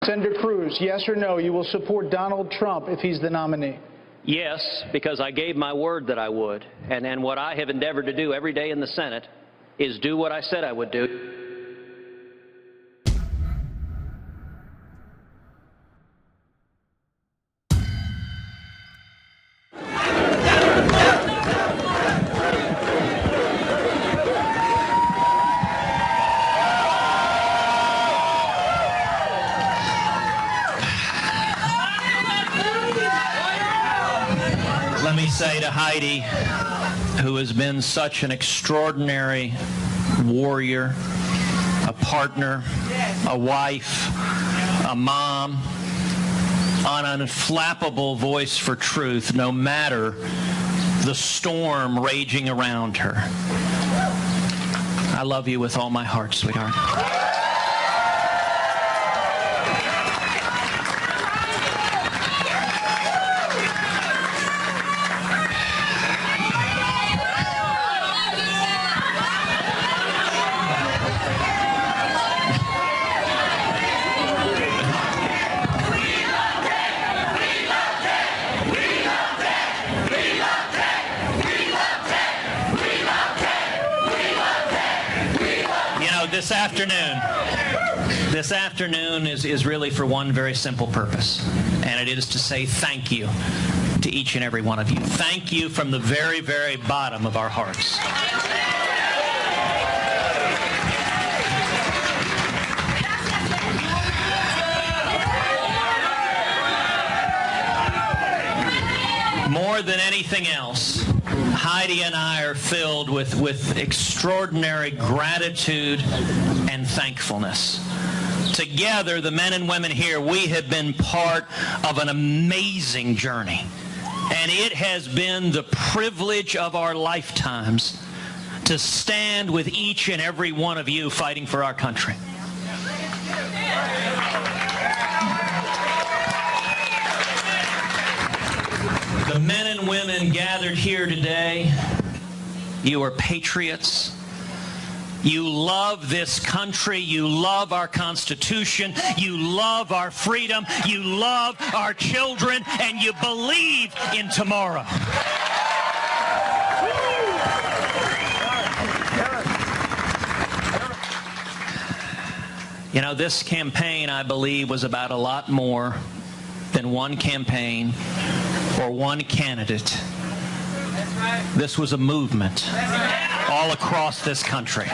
Senator Cruz, yes or no, you will support Donald Trump if he's the nominee? Yes, because I gave my word that I would. And what I have endeavored to do every day in the Senate is do what I said I would do. Let me say to Heidi, who has been such an extraordinary warrior, a partner, a wife, a mom, an unflappable voice for truth, no matter the storm raging around her. I love you with all my heart, sweetheart. This afternoon is really for one very simple purpose, and it is to say thank you to each and every one of you. Thank you from the very, very bottom of our hearts. More than anything else, Heidi and I are filled with extraordinary gratitude and thankfulness. Together, the men and women here, we have been part of an amazing journey. And it has been the privilege of our lifetimes to stand with each and every one of you fighting for our country. The men and women gathered here today, you are patriots. You love this country. You love our Constitution. You love our freedom. You love our children. And you believe in tomorrow. You know, this campaign, I believe, was about a lot more than one campaign or one candidate. This was a movement all across this country.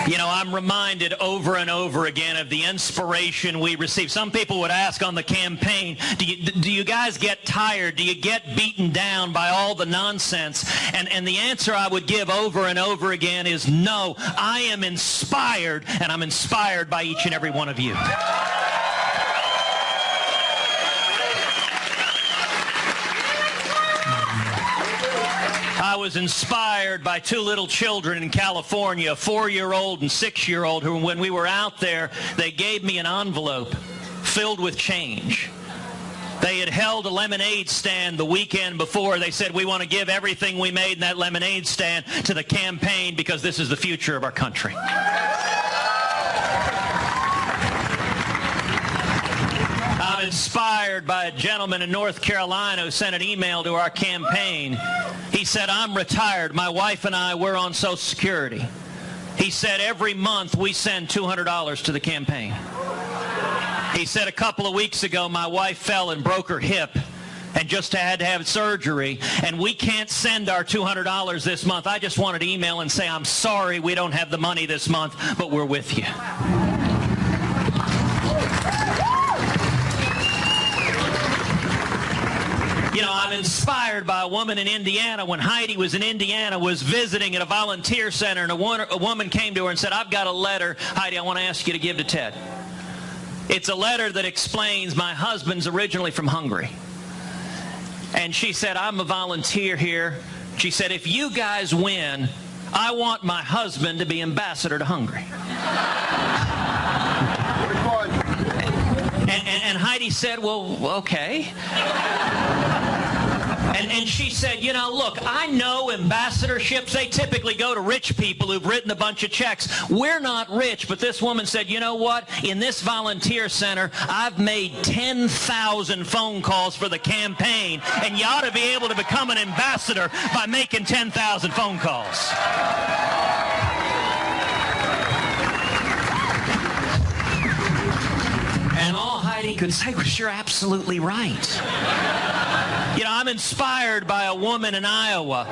You know, I'm reminded over and over again of the inspiration we receive. Some people would ask on the campaign, do you guys get tired? Do you get beaten down by all the nonsense? And the answer I would give over and over again is no. I am inspired, and I'm inspired by each and every one of you. I was inspired by two little children in California, a 4-year-old and 6-year-old, who, when we were out there, they gave me an envelope filled with change. They had held a lemonade stand the weekend before. They said, we want to give everything we made in that lemonade stand to the campaign because this is the future of our country. I'm inspired by a gentleman in North Carolina who sent an email to our campaign. He said, I'm retired. My wife and I, we're on Social Security. He said, every month we send $200 to the campaign. He said, a couple of weeks ago, my wife fell and broke her hip and just had to have surgery, and we can't send our $200 this month. I just wanted to email and say, I'm sorry we don't have the money this month, but we're with you. You know, I'm inspired by a woman in Indiana. When Heidi was in Indiana, was visiting at a volunteer center, and a woman came to her and said, I've got a letter, Heidi, I want to ask you to give to Ted. It's a letter that explains my husband's originally from Hungary. And she said, I'm a volunteer here. She said, if you guys win, I want my husband to be ambassador to Hungary. And Heidi said, well, okay. And she said, you know, look, I know ambassadorships, they typically go to rich people who've written a bunch of checks. We're not rich, but this woman said, you know what? In this volunteer center, I've made 10,000 phone calls for the campaign, and you ought to be able to become an ambassador by making 10,000 phone calls. And all Heidi could say was, you're absolutely right. You know, I'm inspired by a woman in Iowa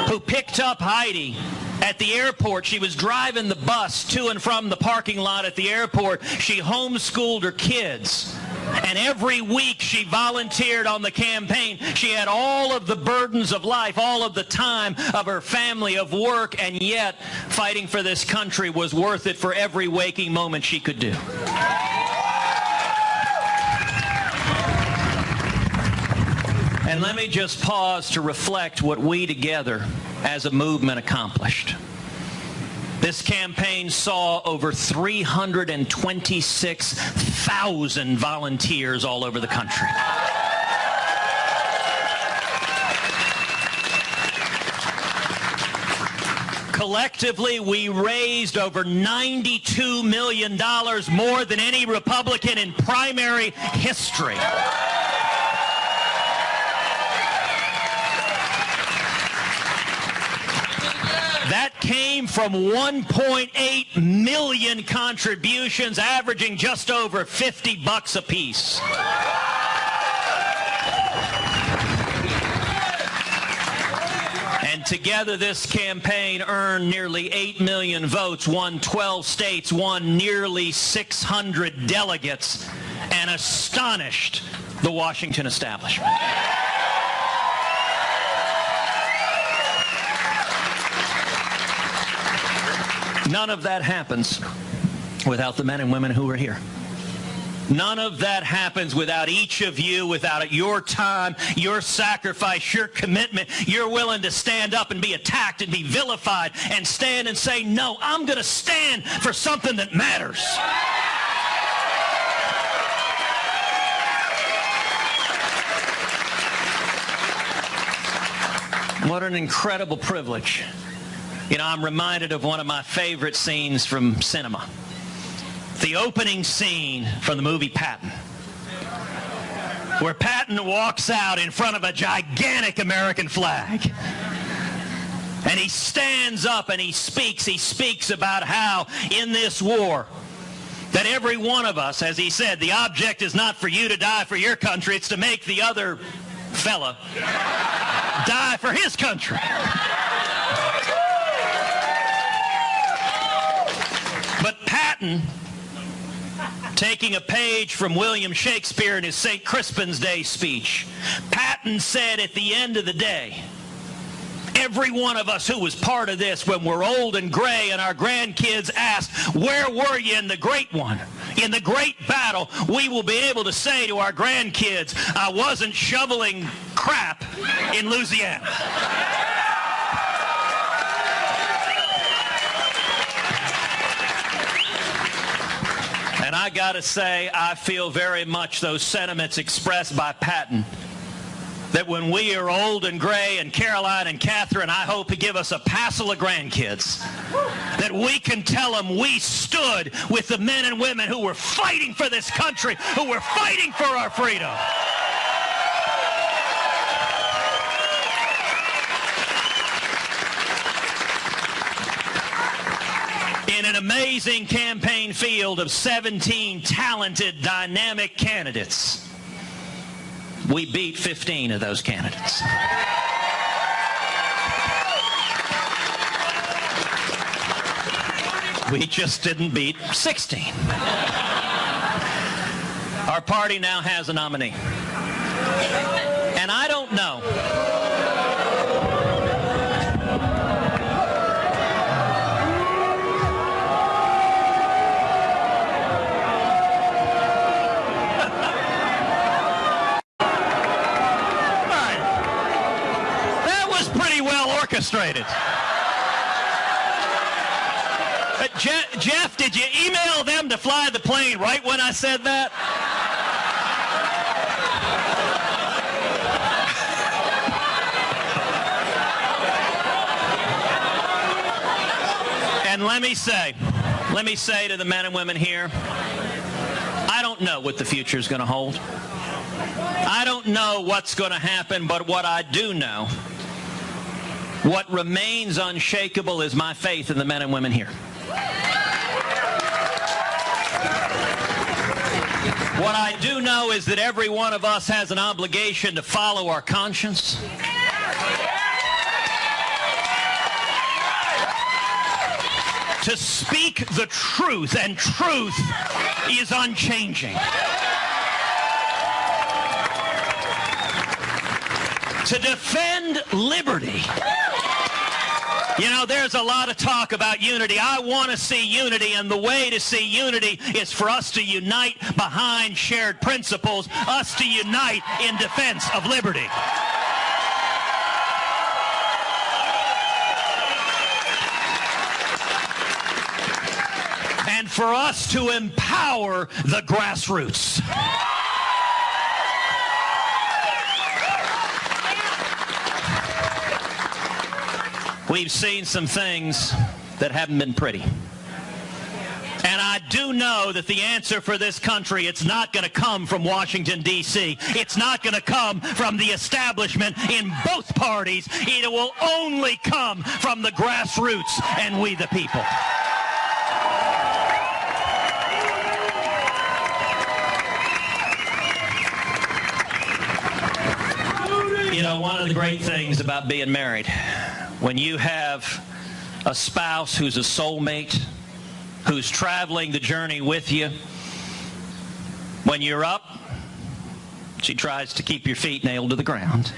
who picked up Heidi at the airport. She was driving the bus to and from the parking lot at the airport. She homeschooled her kids. And every week she volunteered on the campaign. She had all of the burdens of life, all of the time of her family, of work, and yet fighting for this country was worth it for every waking moment she could do. And let me just pause to reflect what we together as a movement accomplished. This campaign saw over 326,000 volunteers all over the country. Collectively, we raised over $92 million, more than any Republican in primary history. That came from 1.8 million contributions, averaging just over $50 apiece. And together this campaign earned nearly 8 million votes, won 12 states, won nearly 600 delegates, and astonished the Washington establishment. None of that happens without the men and women who are here. None of that happens without each of you, without your time, your sacrifice, your commitment. You're willing to stand up and be attacked and be vilified and stand and say, no, I'm going to stand for something that matters. What an incredible privilege. You know, I'm reminded of one of my favorite scenes from cinema. The opening scene from the movie Patton, where Patton walks out in front of a gigantic American flag. And he stands up and he speaks about how in this war, that every one of us, as he said, the object is not for you to die for your country, it's to make the other fella die for his country. But Patton, taking a page from William Shakespeare in his St. Crispin's Day speech, Patton said at the end of the day, every one of us who was part of this, when we're old and gray and our grandkids ask, where were you in the great one? In the great battle, we will be able to say to our grandkids, I wasn't shoveling crap in Louisiana. And I got to say, I feel very much those sentiments expressed by Patton, that when we are old and gray, and Caroline and Catherine, I hope, give us a passel of grandkids, that we can tell them we stood with the men and women who were fighting for this country, who were fighting for our freedom. In an amazing campaign field of 17 talented, dynamic candidates, we beat 15 of those candidates. We just didn't beat 16. Our party now has a nominee. And I don't know. Orchestrated. Jeff, did you email them to fly the plane right when I said that? let me say to the men and women here, I don't know what the future is going to hold. I don't know what's going to happen, but what I do know, what remains unshakable is my faith in the men and women here. What I do know is that every one of us has an obligation to follow our conscience. To speak the truth, and truth is unchanging. To defend liberty. You know, there's a lot of talk about unity. I want to see unity, and the way to see unity is for us to unite behind shared principles, us to unite in defense of liberty. And for us to empower the grassroots. We've seen some things that haven't been pretty. And I do know that the answer for this country, it's not going to come from Washington, D.C. It's not going to come from the establishment in both parties. It will only come from the grassroots and we the people. You know, one of the great things about being married, when you have a spouse who's a soulmate, who's traveling the journey with you, when you're up, she tries to keep your feet nailed to the ground.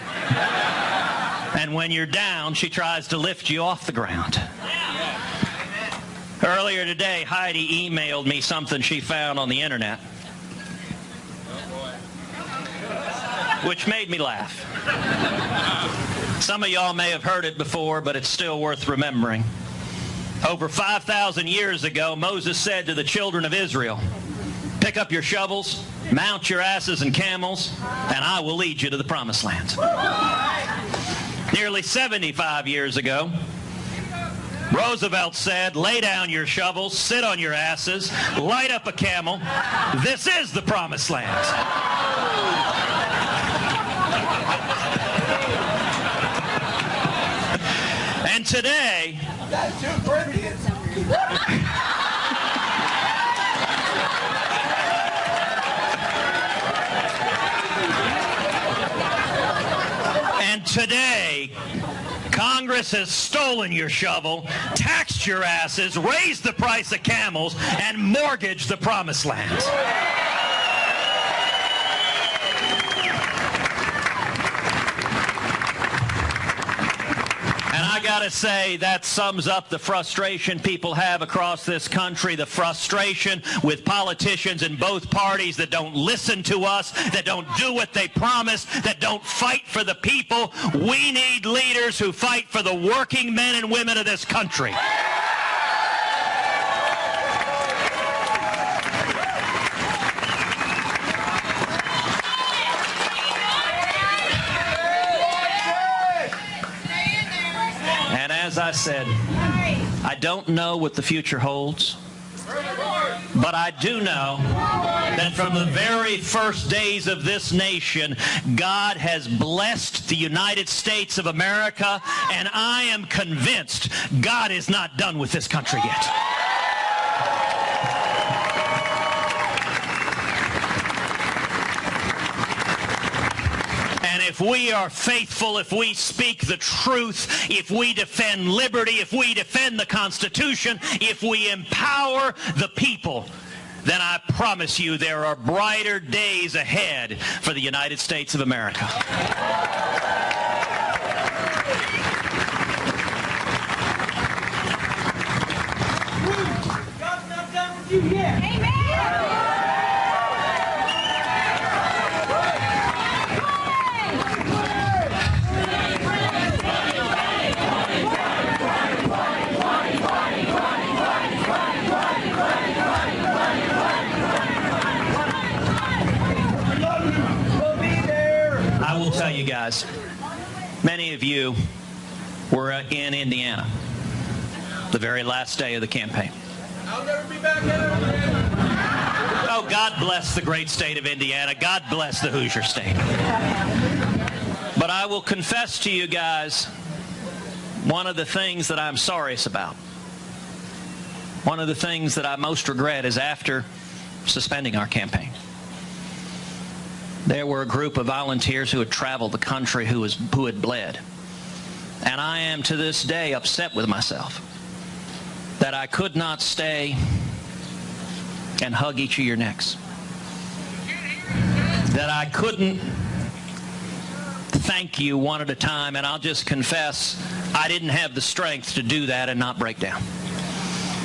And when you're down, she tries to lift you off the ground. Earlier today, Heidi emailed me something she found on the internet, which made me laugh. Some of y'all may have heard it before, but it's still worth remembering. Over 5,000 years ago, Moses said to the children of Israel, "Pick up your shovels, mount your asses and camels, and I will lead you to the promised land." Nearly 75 years ago, Roosevelt said, "Lay down your shovels, sit on your asses, light up a camel. This is the promised land." And today, Congress has stolen your shovel, taxed your asses, raised the price of camels, and mortgaged the promised land. And I gotta say, that sums up the frustration people have across this country, the frustration with politicians in both parties that don't listen to us, that don't do what they promise, that don't fight for the people. We need leaders who fight for the working men and women of this country. As I said, I don't know what the future holds, but I do know that from the very first days of this nation, God has blessed the United States of America, and I am convinced God is not done with this country yet. If we are faithful, if we speak the truth, if we defend liberty, if we defend the Constitution, if we empower the people, then I promise you there are brighter days ahead for the United States of America. God's not done with you yet. Amen. Tell you guys, many of you were in Indiana. the very last day of the campaign. I'll never be back in. Oh, God bless the great state of Indiana. God bless the Hoosier State. But I will confess to you guys, one of the things that I'm sorriest about, one of the things that I most regret is after suspending our campaign, there were a group of volunteers who had traveled the country who had bled. And I am to this day upset with myself that I could not stay and hug each of your necks. That I couldn't thank you one at a time, and I'll just confess, I didn't have the strength to do that and not break down.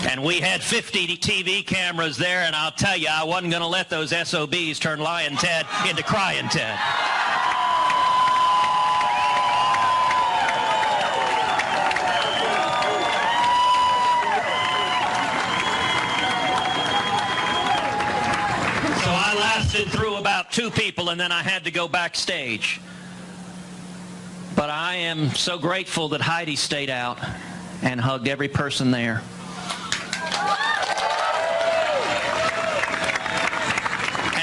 And we had 50 TV cameras there, and I'll tell you, I wasn't going to let those SOBs turn Lying Ted into Crying Ted. So I lasted through about 2 people, and then I had to go backstage. But I am so grateful that Heidi stayed out and hugged every person there.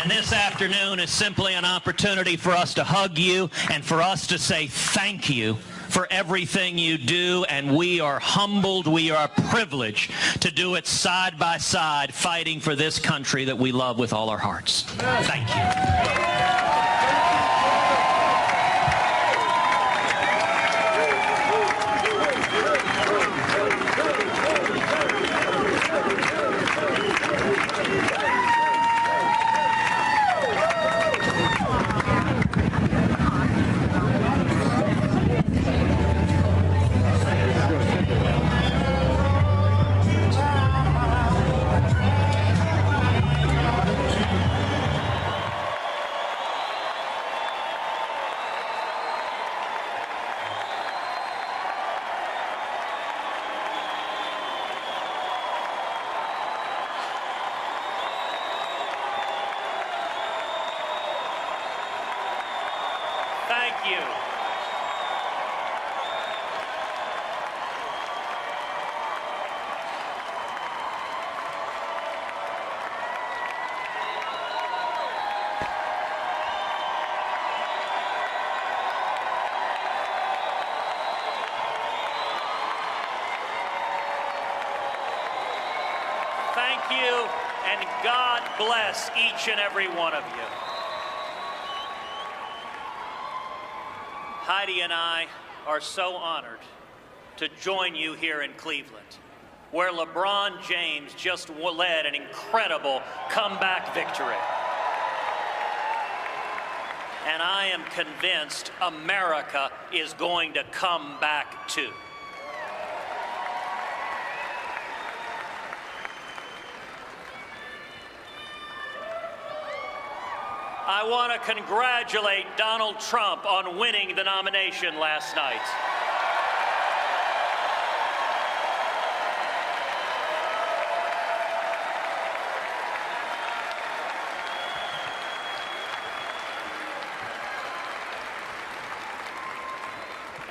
And this afternoon is simply an opportunity for us to hug you and for us to say thank you for everything you do. And we are humbled, we are privileged to do it side by side, fighting for this country that we love with all our hearts. Thank you. Thank you. Thank you, and God bless each and every one of you. Heidi and I are so honored to join you here in Cleveland, where LeBron James just led an incredible comeback victory. And I am convinced America is going to come back too. I want to congratulate Donald Trump on winning the nomination last night.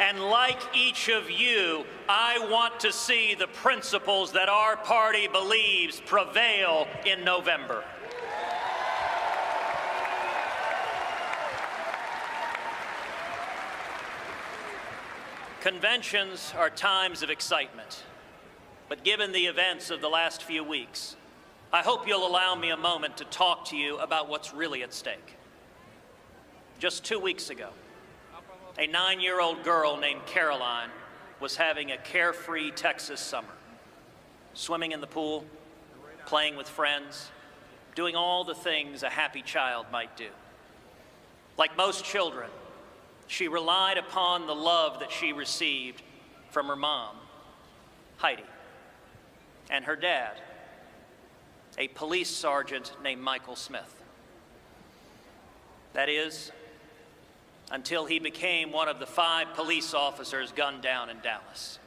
And like each of you, I want to see the principles that our party believes prevail in November. Conventions are times of excitement, but given the events of the last few weeks, I hope you'll allow me a moment to talk to you about what's really at stake. Just 2 weeks ago, a 9-year-old girl named Caroline was having a carefree Texas summer, swimming in the pool, playing with friends, doing all the things a happy child might do. Like most children, she relied upon the love that she received from her mom, Heidi, and her dad, a police sergeant named Michael Smith. That is, until he became one of the 5 police officers gunned down in Dallas.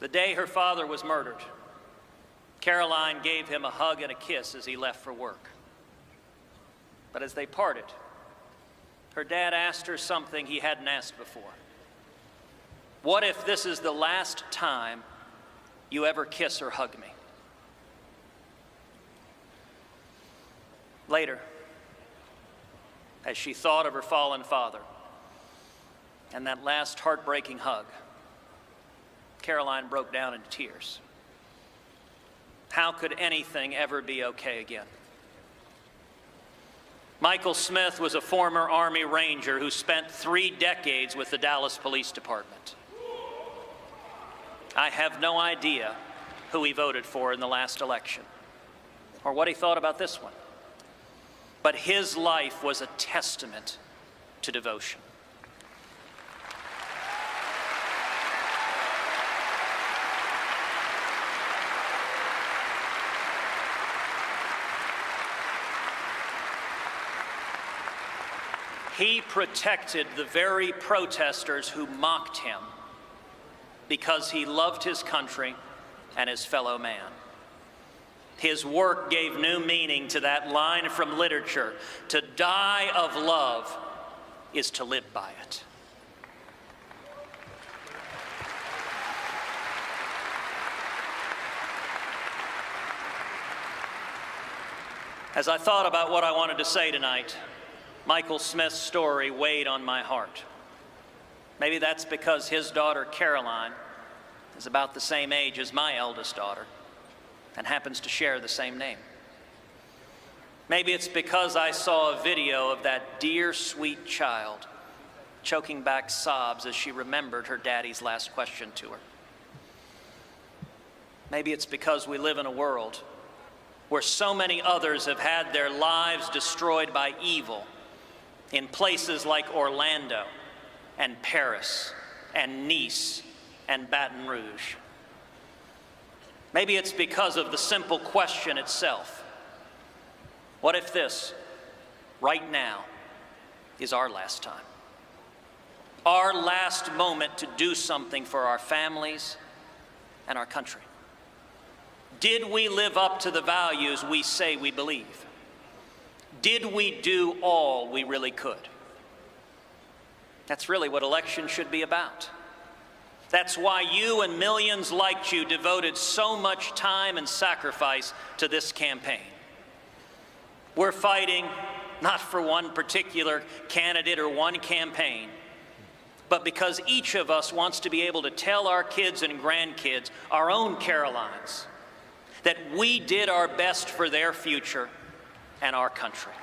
The day her father was murdered, Caroline gave him a hug and a kiss as he left for work. But as they parted, her dad asked her something he hadn't asked before. What if this is the last time you ever kiss or hug me? Later, as she thought of her fallen father and that last heartbreaking hug, Caroline broke down into tears. How could anything ever be okay again? Michael Smith was a former Army Ranger who spent 3 decades with the Dallas Police Department. I have no idea who he voted for in the last election or what he thought about this one. But his life was a testament to devotion. He protected the very protesters who mocked him because he loved his country and his fellow man. His work gave new meaning to that line from literature: to die of love is to live by it. As I thought about what I wanted to say tonight, Michael Smith's story weighed on my heart. Maybe that's because his daughter, Caroline, is about the same age as my eldest daughter and happens to share the same name. Maybe it's because I saw a video of that dear, sweet child choking back sobs as she remembered her daddy's last question to her. Maybe it's because we live in a world where so many others have had their lives destroyed by evil in places like Orlando and Paris and Nice and Baton Rouge. Maybe it's because of the simple question itself: what if this, right now, is our last time? Our last moment to do something for our families and our country? Did we live up to the values we say we believe? Did we do all we really could? That's really what elections should be about. That's why you and millions like you devoted so much time and sacrifice to this campaign. We're fighting not for one particular candidate or one campaign, but because each of us wants to be able to tell our kids and grandkids, our own Carolines, that we did our best for their future and our country.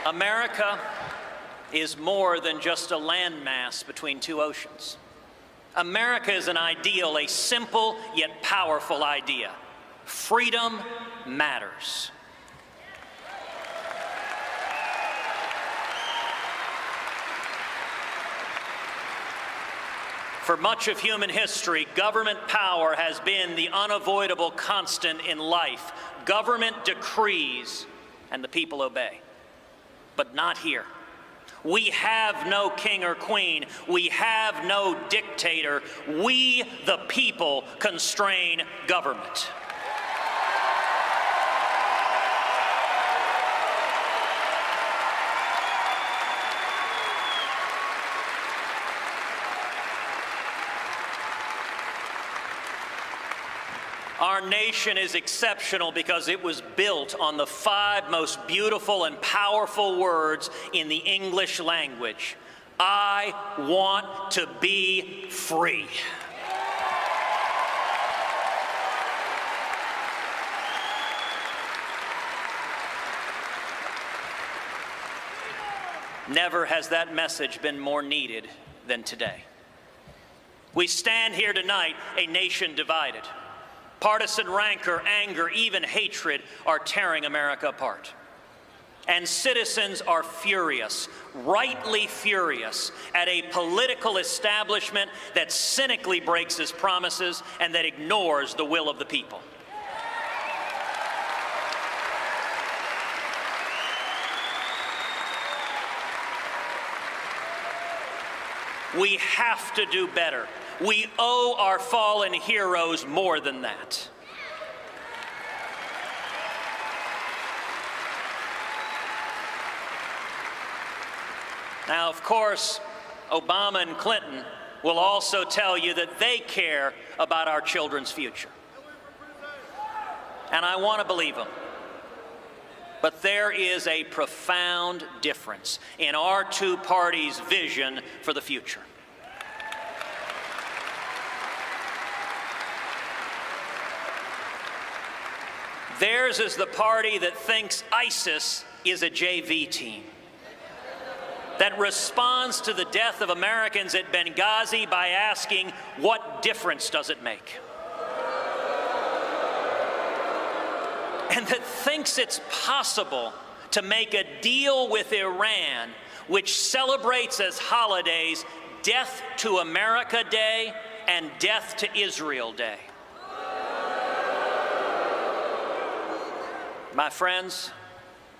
America is more than just a landmass between 2 oceans. America is an ideal, a simple yet powerful idea. Freedom matters. For much of human history, government power has been the unavoidable constant in life. Government decrees and the people obey. But not here. We have no king or queen. We have no dictator. We, the people, constrain government. Our nation is exceptional because it was built on the 5 most beautiful and powerful words in the English language. I want to be free. Never has that message been more needed than today. We stand here tonight, a nation divided. Partisan rancor, anger, even hatred are tearing America apart. And citizens are furious, rightly furious, at a political establishment that cynically breaks its promises and that ignores the will of the people. We have to do better. We owe our fallen heroes more than that. Now, of course, Obama and Clinton will also tell you that they care about our children's future. And I want to believe them. But there is a profound difference in our two parties' vision for the future. Theirs is the party that thinks ISIS is a JV team, that responds to the death of Americans at Benghazi by asking, what difference does it make? And that thinks it's possible to make a deal with Iran which celebrates as holidays Death to America Day and Death to Israel Day. My friends,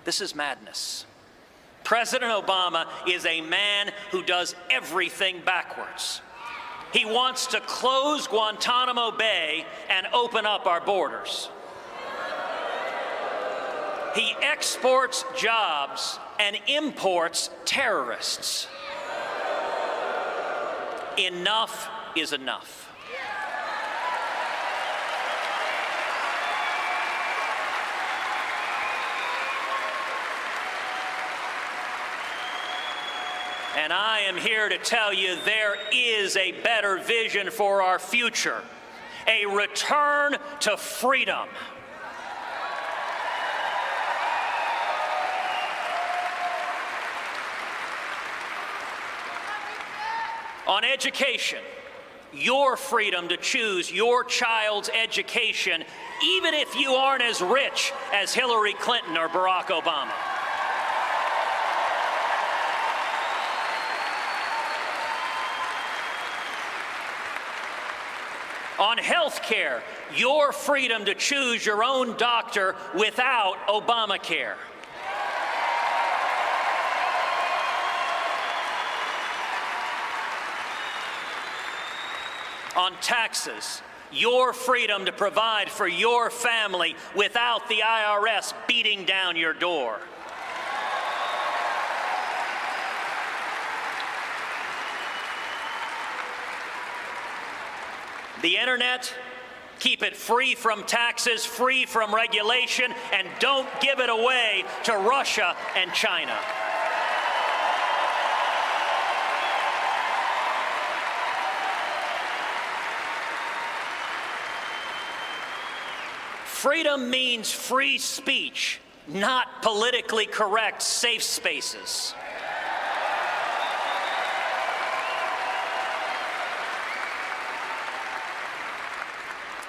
this is madness. President Obama is a man who does everything backwards. He wants to close Guantanamo Bay and open up our borders. He exports jobs and imports terrorists. Enough is enough. And I am here to tell you there is a better vision for our future, a return to freedom. On education, your freedom to choose your child's education, even if you aren't as rich as Hillary Clinton or Barack Obama. On health care, your freedom to choose your own doctor without Obamacare. On taxes, your freedom to provide for your family without the IRS beating down your door. The internet, keep it free from taxes, free from regulation, and don't give it away to Russia and China. Freedom means free speech, not politically correct safe spaces.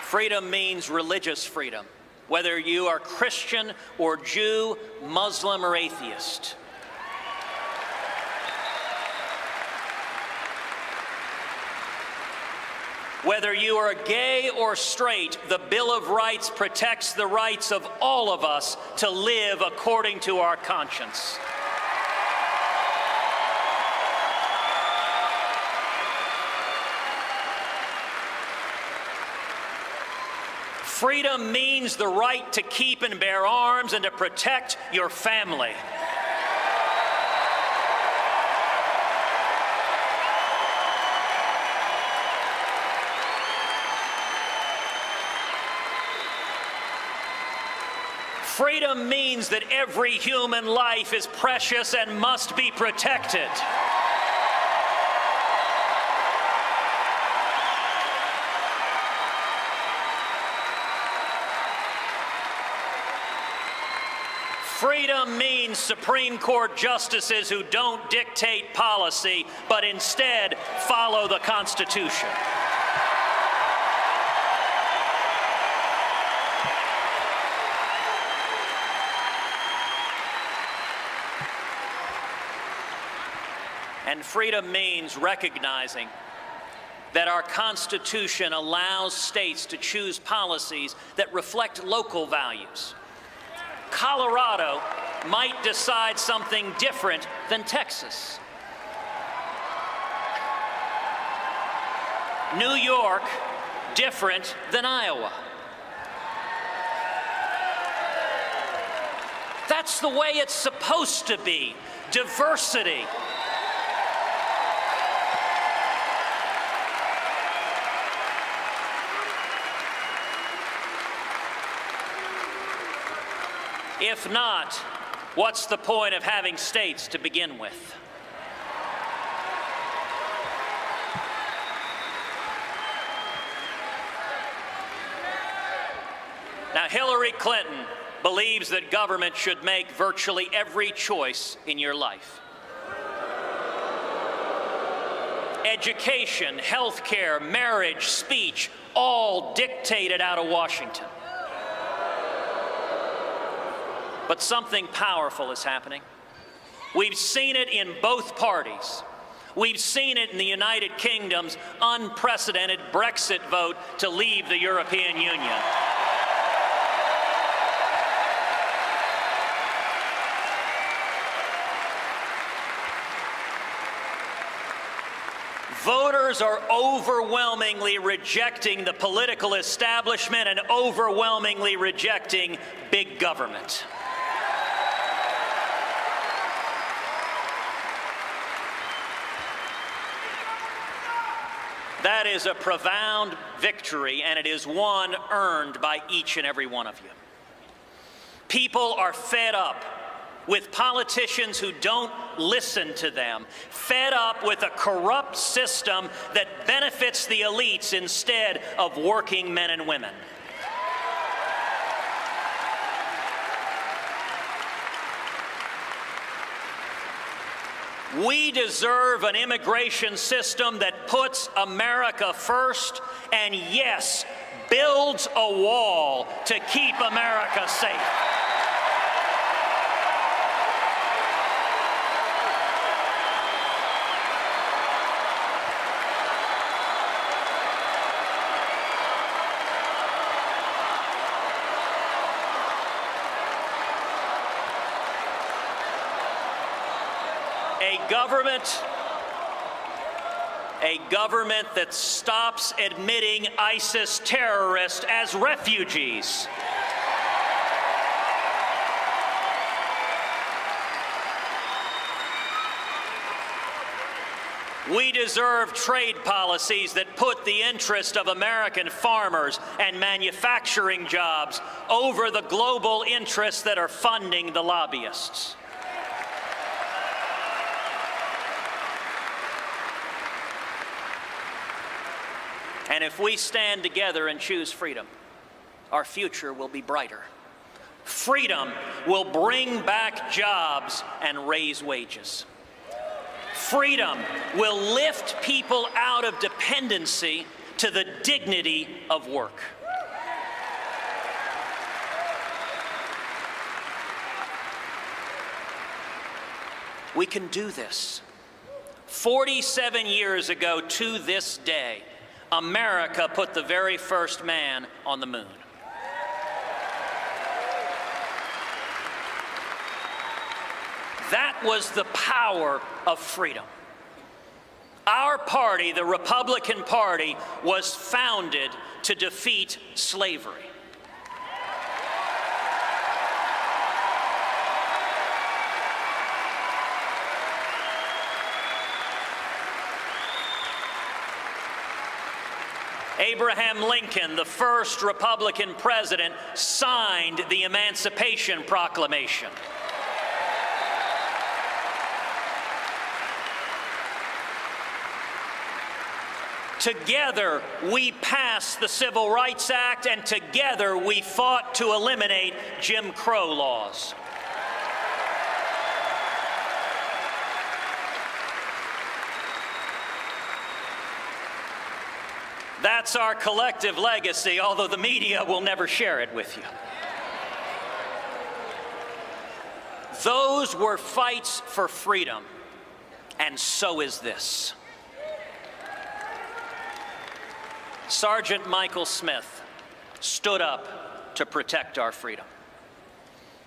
Freedom means religious freedom, whether you are Christian or Jew, Muslim or atheist. Whether you are gay or straight, the Bill of Rights protects the rights of all of us to live according to our conscience. Freedom means the right to keep and bear arms and to protect your family. Freedom means that every human life is precious and must be protected. Freedom means Supreme Court justices who don't dictate policy, but instead follow the Constitution. And freedom means recognizing that our Constitution allows states to choose policies that reflect local values. Colorado might decide something different than Texas. New York different than Iowa? That's the way it's supposed to be. Diversity. If not, what's the point of having states to begin with? Now, Hillary Clinton believes that government should make virtually every choice in your life. Education, health care, marriage, speech, all dictated out of Washington. But something powerful is happening. We've seen it in both parties. We've seen it in the United Kingdom's unprecedented Brexit vote to leave the European Union. Voters are overwhelmingly rejecting the political establishment and overwhelmingly rejecting big government. That is a profound victory, and it is one earned by each and every one of you. People are fed up with politicians who don't listen to them, fed up with a corrupt system that benefits the elites instead of working men and women. We deserve an immigration system that puts America first and, yes, builds a wall to keep America safe. A government that stops admitting ISIS terrorists as refugees. We deserve trade policies that put the interest of American farmers and manufacturing jobs over the global interests that are funding the lobbyists. And if we stand together and choose freedom, our future will be brighter. Freedom will bring back jobs and raise wages. Freedom will lift people out of dependency to the dignity of work. We can do this. 47 years ago to this day, America put the very first man on the moon. That was the power of freedom. Our party, the Republican Party, was founded to defeat slavery. Abraham Lincoln, the first Republican president, signed the Emancipation Proclamation. Together, we passed the Civil Rights Act, and together we fought to eliminate Jim Crow laws. That's our collective legacy, although the media will never share it with you. Those were fights for freedom, and so is this. Sergeant Michael Smith stood up to protect our freedom.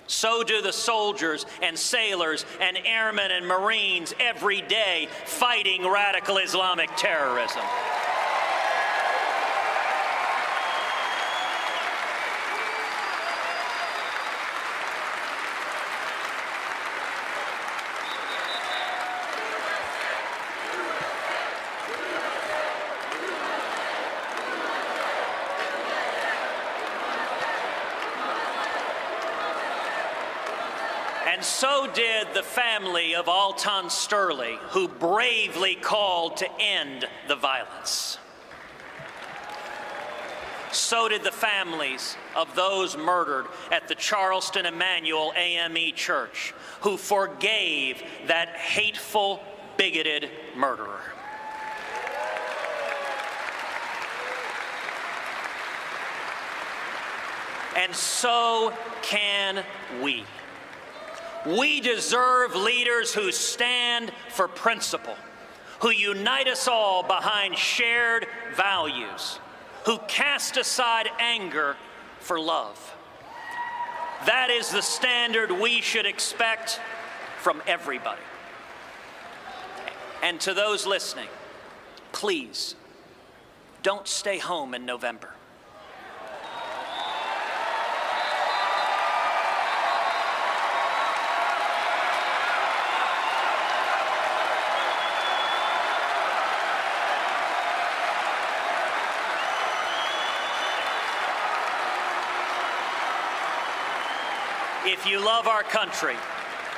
So do the soldiers and sailors and airmen and Marines every day fighting radical Islamic terrorism. And so did the family of Alton Sterling, who bravely called to end the violence. So did the families of those murdered at the Charleston Emmanuel AME Church, who forgave that hateful, bigoted murderer. And so can we. We deserve leaders who stand for principle, who unite us all behind shared values, who cast aside anger for love. That is the standard we should expect from everybody. And to those listening, please don't stay home in November. If you love our country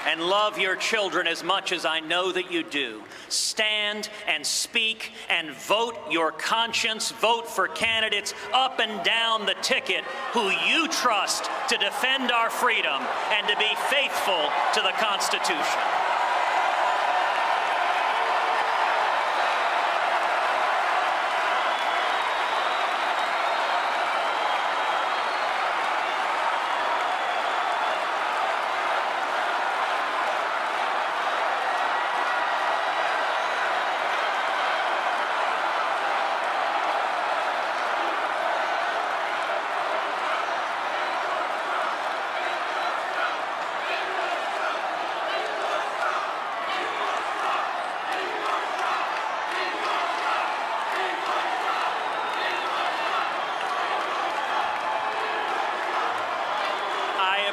and love your children as much as I know that you do, stand and speak and vote your conscience. Vote for candidates up and down the ticket who you trust to defend our freedom and to be faithful to the Constitution.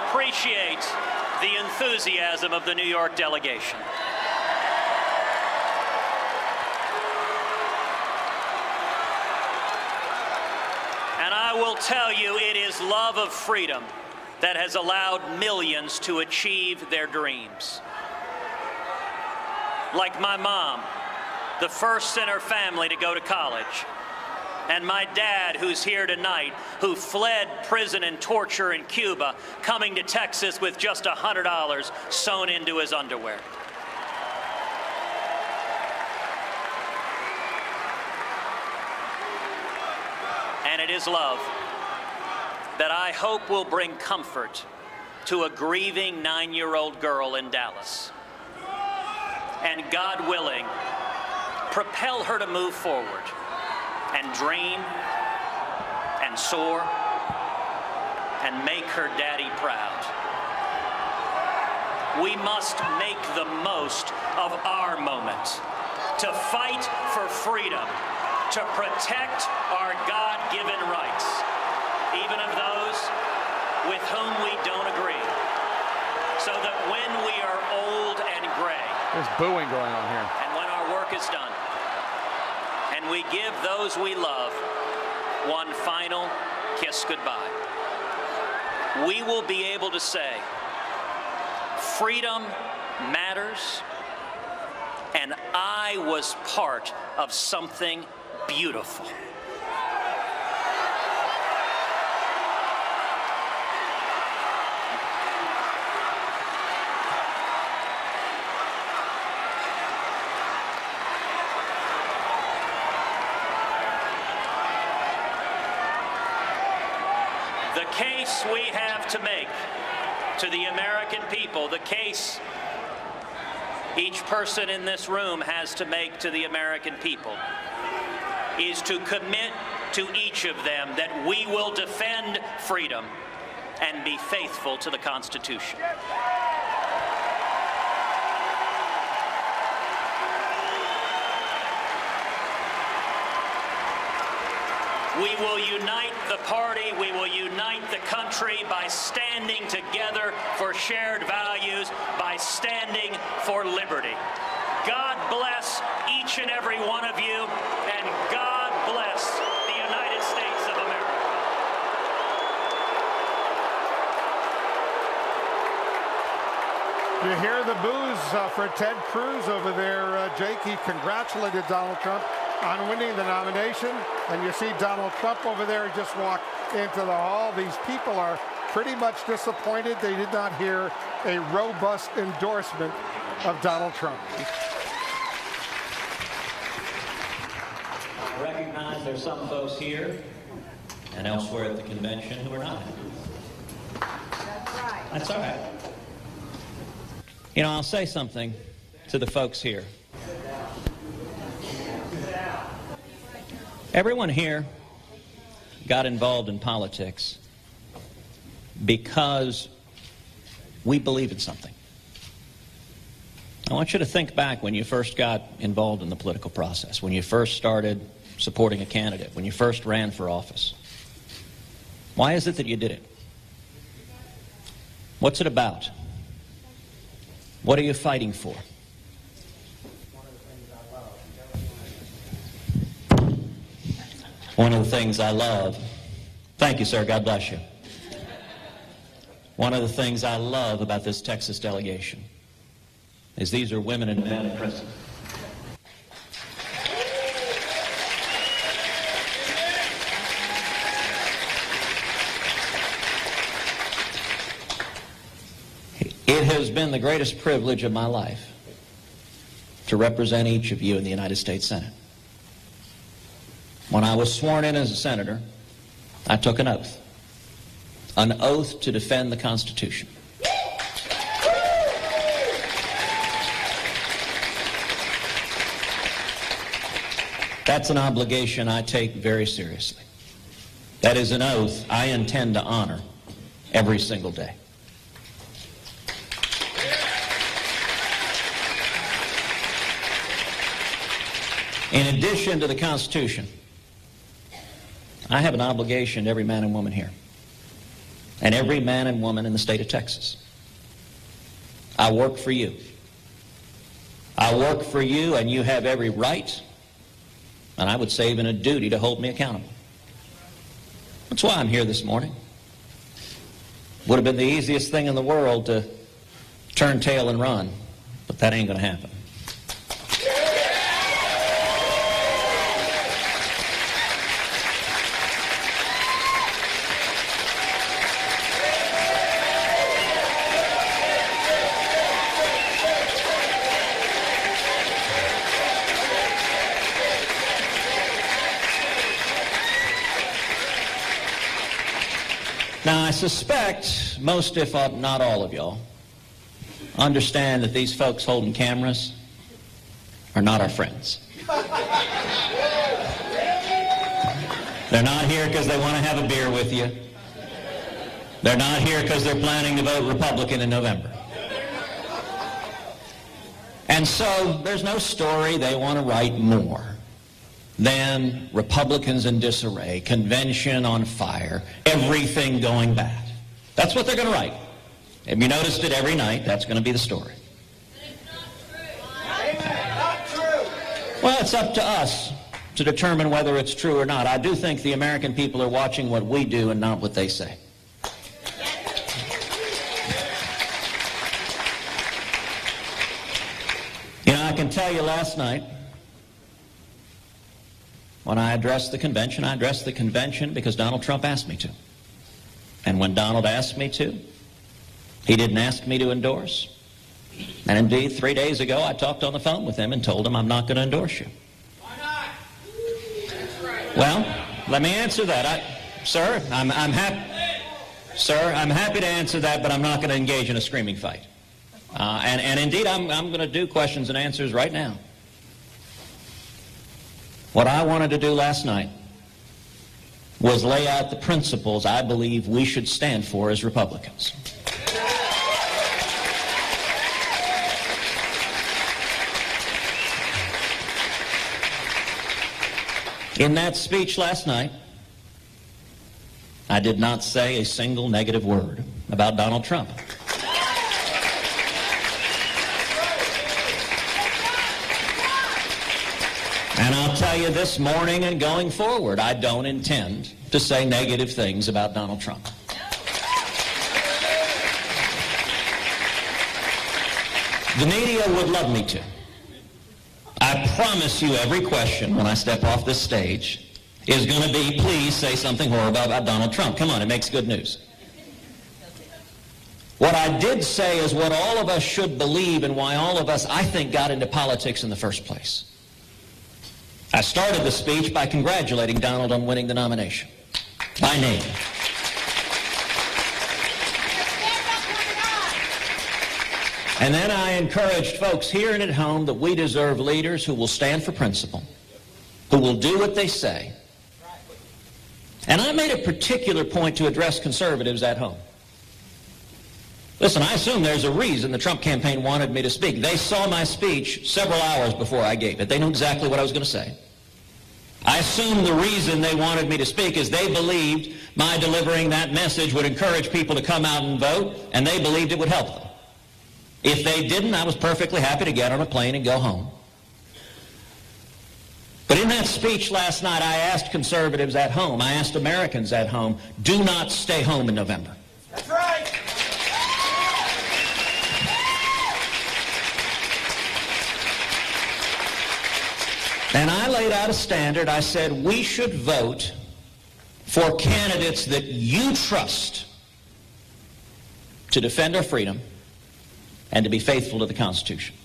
Appreciate the enthusiasm of the New York delegation. And I will tell you, it is love of freedom that has allowed millions to achieve their dreams. Like my mom, the first in her family to go to college. And my dad, who's here tonight, who fled prison and torture in Cuba, coming to Texas with just $100 sewn into his underwear. And it is love that I hope will bring comfort to a grieving 9-year-old girl in Dallas. And God willing, propel her to move forward and dream and soar and make her daddy proud. We must make the most of our moment to fight for freedom, to protect our God-given rights, even of those with whom we don't agree, so that when we are old and gray, there's booing going on here, and when our work is done, and we give those we love one final kiss goodbye, we will be able to say, freedom matters, and I was part of something beautiful. The case we have to make to the American people, the case each person in this room has to make to the American people, is to commit to each of them that we will defend freedom and be faithful to the Constitution. We will unite the party, we will unite the country by standing together for shared values, by standing for liberty. God bless each and every one of you, and God bless the United States of America. You hear the boos for Ted Cruz over there, Jake. He congratulated Donald Trump on winning the nomination. And you see Donald Trump over there just walk into the hall. These people are pretty much disappointed they did not hear a robust endorsement of Donald Trump. I recognize there's some folks here and elsewhere at the convention who are not happy. That's right. That's all right. You know, I'll say something to the folks here. Everyone here got involved in politics because we believe in something. I want you to think back when you first got involved in the political process, when you first started supporting a candidate, when you first ran for office. Why is it that you did it? What's it about? What are you fighting for? One of the things I love. Thank you, sir. God bless you. One of the things I love about this Texas delegation is these are women and men in prison. It has been the greatest privilege of my life to represent each of you in the United States Senate. When I was sworn in as a senator, I took an oath to defend the Constitution. That's an obligation I take very seriously. That is an oath I intend to honor every single day. In addition to the Constitution, I have an obligation to every man and woman here, and every man and woman in the state of Texas. I work for you. I work for you, and you have every right, and I would say even a duty, to hold me accountable. That's why I'm here this morning. Would have been the easiest thing in the world to turn tail and run, but that ain't going to happen. Now, I suspect most, if not all of y'all, understand that these folks holding cameras are not our friends. They're not here because they want to have a beer with you. They're not here because they're planning to vote Republican in November. And so there's no story they want to write more than Republicans in disarray, convention on fire, everything going bad. That's what they're going to write. Have you noticed it every night? That's going to be the story. Not true. Well, it's up to us to determine whether it's true or not. I do think the American people are watching what we do and not what they say. You know, I can tell you last night, when I addressed the convention because Donald Trump asked me to. And when Donald asked me to, he didn't ask me to endorse. And indeed, 3 days ago, I talked on the phone with him and told him I'm not going to endorse you. Why not? That's right. Well, let me answer that. Sir, I'm happy to answer that, but I'm not going to engage in a screaming fight. And indeed, I'm going to do questions and answers right now. What I wanted to do last night was lay out the principles I believe we should stand for as Republicans. In that speech last night, I did not say a single negative word about Donald Trump. And I'll tell you this morning and going forward, I don't intend to say negative things about Donald Trump. The media would love me to. I promise you every question when I step off this stage is going to be, please say something horrible about Donald Trump. Come on, it makes good news. What I did say is what all of us should believe and why all of us, I think, got into politics in the first place. I started the speech by congratulating Donald on winning the nomination. By name. And then I encouraged folks here and at home that we deserve leaders who will stand for principle, who will do what they say. And I made a particular point to address conservatives at home. Listen, I assume there's a reason the Trump campaign wanted me to speak. They saw my speech several hours before I gave it. They knew exactly what I was going to say. I assume the reason they wanted me to speak is they believed my delivering that message would encourage people to come out and vote, and they believed it would help them. If they didn't, I was perfectly happy to get on a plane and go home. But in that speech last night, I asked conservatives at home, I asked Americans at home, do not stay home in November. That's right. And I laid out a standard. I said we should vote for candidates that you trust to defend our freedom and to be faithful to the Constitution.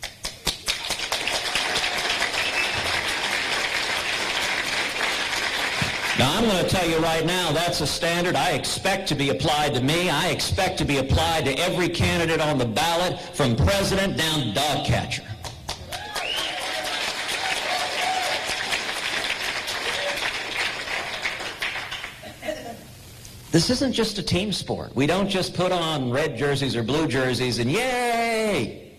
Now, I'm going to tell you right now, that's a standard I expect to be applied to me. I expect to be applied to every candidate on the ballot, from president down to dog catcher. This isn't just a team sport. We don't just put on red jerseys or blue jerseys and yay!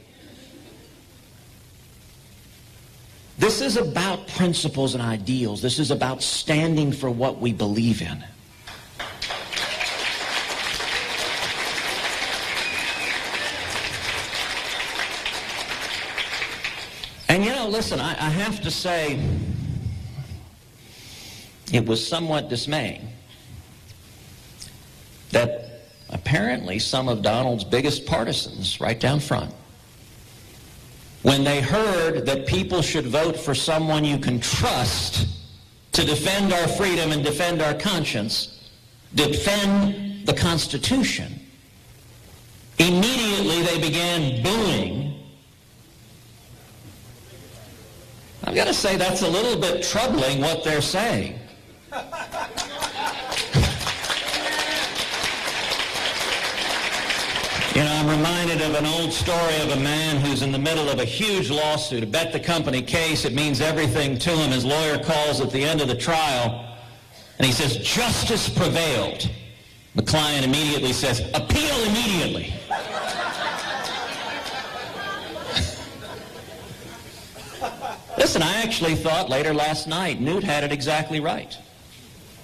This is about principles and ideals. This is about standing for what we believe in. And you know, listen, I have to say, it was somewhat dismaying that apparently some of Donald's biggest partisans, right down front, when they heard that people should vote for someone you can trust to defend our freedom and defend our conscience, defend the Constitution, immediately they began booing. I've got to say that's a little bit troubling what they're saying. You know, I'm reminded of an old story of a man who's in the middle of a huge lawsuit, a bet the company case. It means everything to him. His lawyer calls at the end of the trial, and he says, justice prevailed. The client immediately says, appeal immediately. Listen, I actually thought later last night Newt had it exactly right.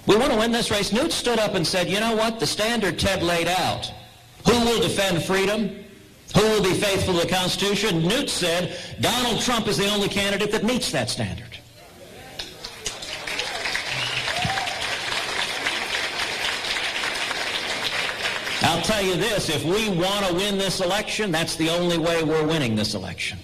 We want to win this race. Newt stood up and said, you know what, the standard Ted laid out, who will defend freedom? Who will be faithful to the Constitution? Newt said Donald Trump is the only candidate that meets that standard. I'll tell you this, if we want to win this election, that's the only way we're winning this election.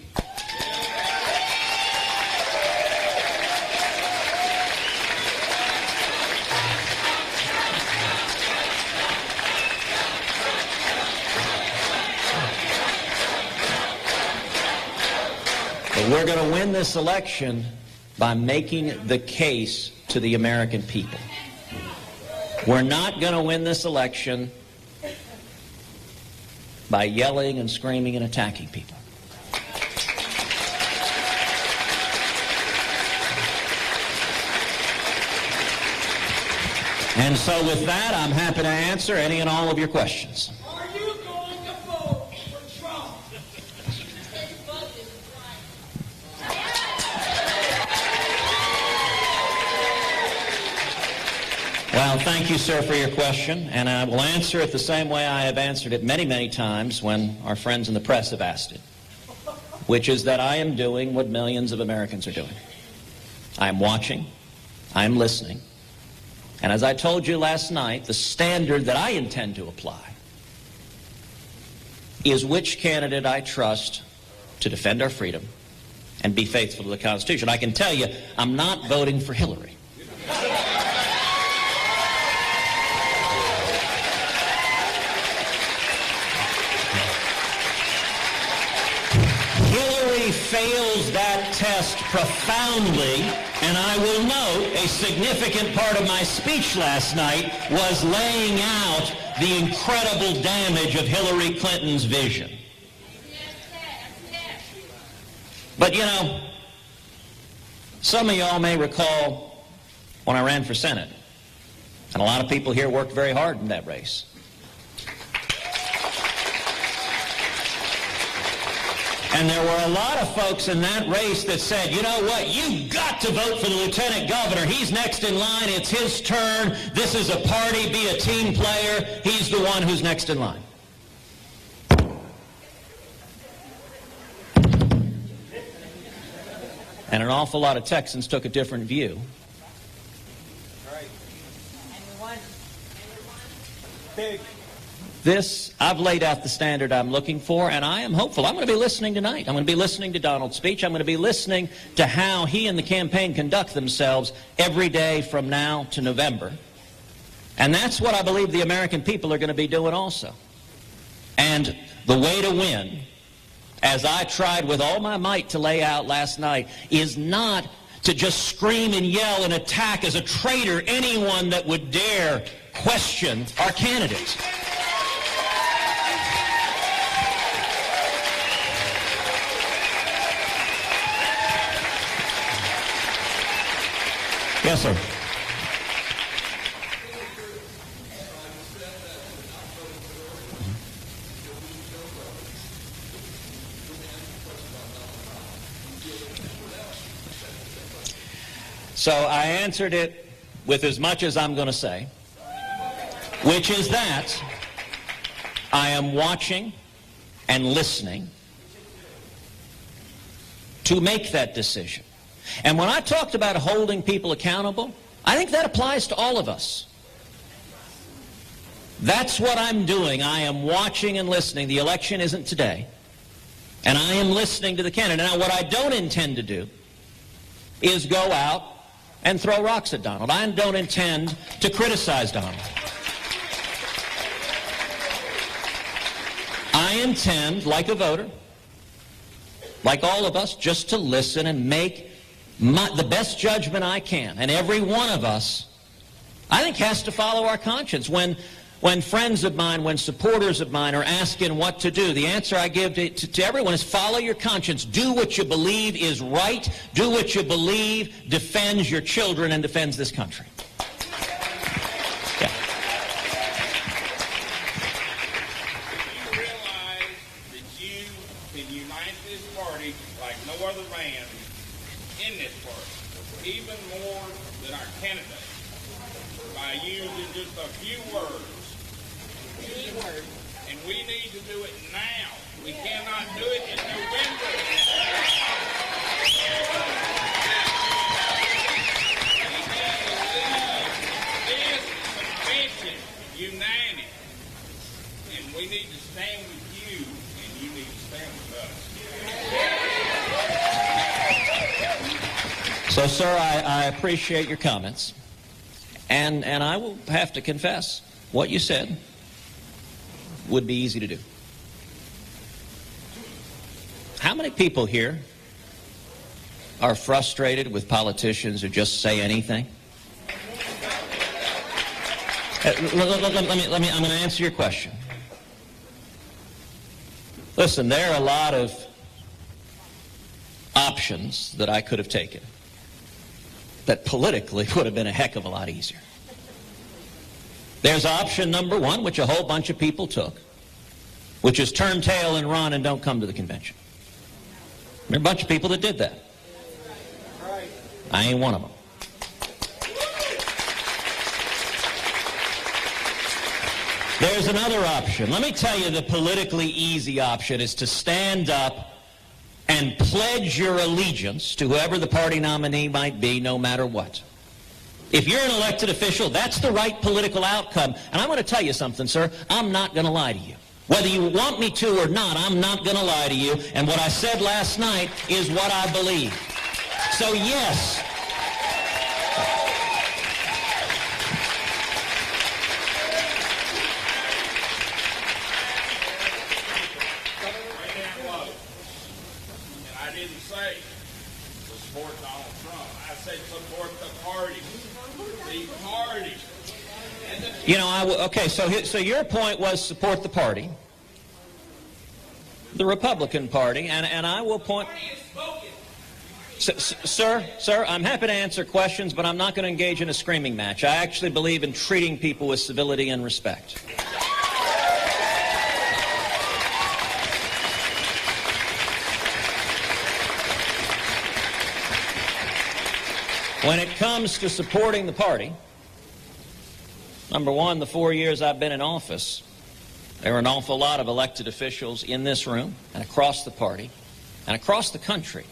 But we're going to win this election by making the case to the American people. We're not going to win this election by yelling and screaming and attacking people. And so with that, I'm happy to answer any and all of your questions. Are you going to vote for Trump? Well, thank you, sir, for your question, and I will answer it the same way I have answered it many, many times when our friends in the press have asked it, which is that I am doing what millions of Americans are doing. I am watching, I am listening, and as I told you last night, the standard that I intend to apply is which candidate I trust to defend our freedom and be faithful to the Constitution. I can tell you, I'm not voting for Hillary. Hillary fails that test profoundly, and I will note a significant part of my speech last night was laying out the incredible damage of Hillary Clinton's vision. But you know, some of y'all may recall when I ran for Senate, and a lot of people here worked very hard in that race. And there were a lot of folks in that race that said, you know what, you've got to vote for the lieutenant governor. He's next in line. It's his turn. This is a party. Be a team player. He's the one who's next in line. And an awful lot of Texans took a different view. I've laid out the standard I'm looking for, and I am hopeful. I'm going to be listening tonight. I'm going to be listening to Donald's speech. I'm going to be listening to how he and the campaign conduct themselves every day from now to November. And that's what I believe the American people are going to be doing also. And the way to win, as I tried with all my might to lay out last night, is not to just scream and yell and attack as a traitor anyone that would dare question our candidates. Yes, sir. So I answered it with as much as I'm going to say, which is that I am watching and listening to make that decision. And when I talked about holding people accountable, I think that applies to all of us. That's what I'm doing. I am watching and listening. The election isn't today. And I am listening to the candidate. Now, what I don't intend to do is go out and throw rocks at Donald. I don't intend to criticize Donald. I intend, like a voter, like all of us, just to listen and make the best judgment I can. And every one of us, I think, has to follow our conscience. When friends of mine, when supporters of mine are asking what to do, the answer I give to everyone is follow your conscience. Do what you believe is right. Do what you believe defends your children and defends this country. Yeah. You realize that you can unite this party like no other man in this party, even more than our candidate, by using just a few words. And we need to do it now. We cannot do it in November. We need to leave this convention united. And we need to stand with you, and you need to stand with us. So, sir, I appreciate your comments. And I will have to confess, what you said would be easy to do. How many people here are frustrated with politicians who just say anything? I'm going to answer your question. Listen, there are a lot of options that I could have taken that politically would have been a heck of a lot easier. There's option number one, which a whole bunch of people took, which is turn tail and run and don't come to the convention. There are a bunch of people that did that. I ain't one of them. There's another option. Let me tell you, the politically easy option is to stand up and pledge your allegiance to whoever the party nominee might be, no matter what. If you're an elected official, that's the right political outcome. And I'm going to tell you something, sir. I'm not going to lie to you. Whether you want me to or not, I'm not going to lie to you. And what I said last night is what I believe. So yes, and I didn't say to support Donald Trump. I said support the party. The party. you know, okay, so your point was support the party, the Republican Party, and I will point... Sir, I'm happy to answer questions, but I'm not going to engage in a screaming match. I actually believe in treating people with civility and respect. When it comes to supporting the party, number one, the 4 years I've been in office, there were an awful lot of elected officials in this room and across the party and across the country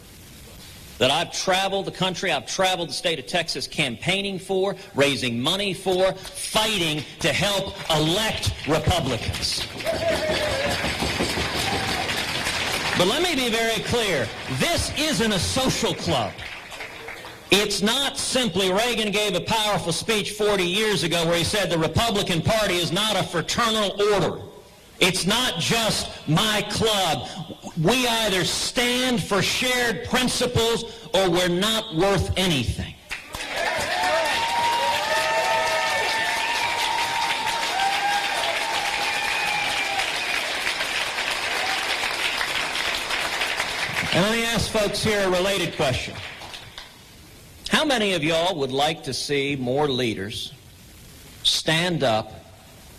that I've traveled the country, I've traveled the state of Texas campaigning for, raising money for, fighting to help elect Republicans. But let me be very clear, this isn't a social club. It's not simply Reagan gave a powerful speech 40 years ago where he said the Republican Party is not a fraternal order. It's not just my club. We either stand for shared principles or we're not worth anything. And let me ask folks here a related question. How many of y'all would like to see more leaders stand up